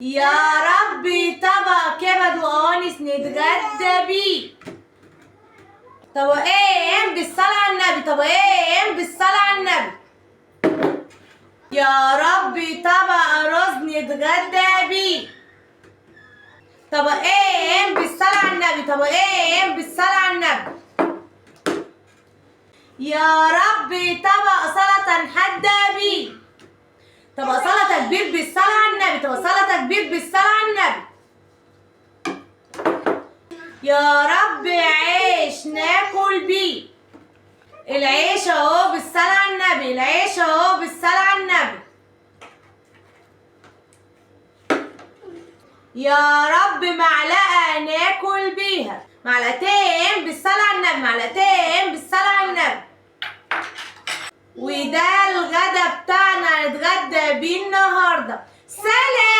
يا ربي طبق كبد وقوانص نتغدى بيه. طب ايه بالصلاة على النبي، طب ايه بالصلاة على النبي. يا ربي طبق رز نتغدى بيه. طب ايه بالصلاة على النبي، طب ايه بالصلاة على النبي. يا ربي طبق سلطة نحدى بيه. طب سلطة كبير بالصلاة على النبي، طب سلطة كبير بالصلاة على النبي. يا رب عيش ناكل بيه. العيش اهو بالصلاة على النبي، العيش اهو بالصلاة على النبي. يا رب معلقة ناكل بيها. معلقتين بالصلاة على النبي، معلقتين بالصلاة على النبي. وده الغدا بتاعنا نتغدى بيه النهارده. سلام.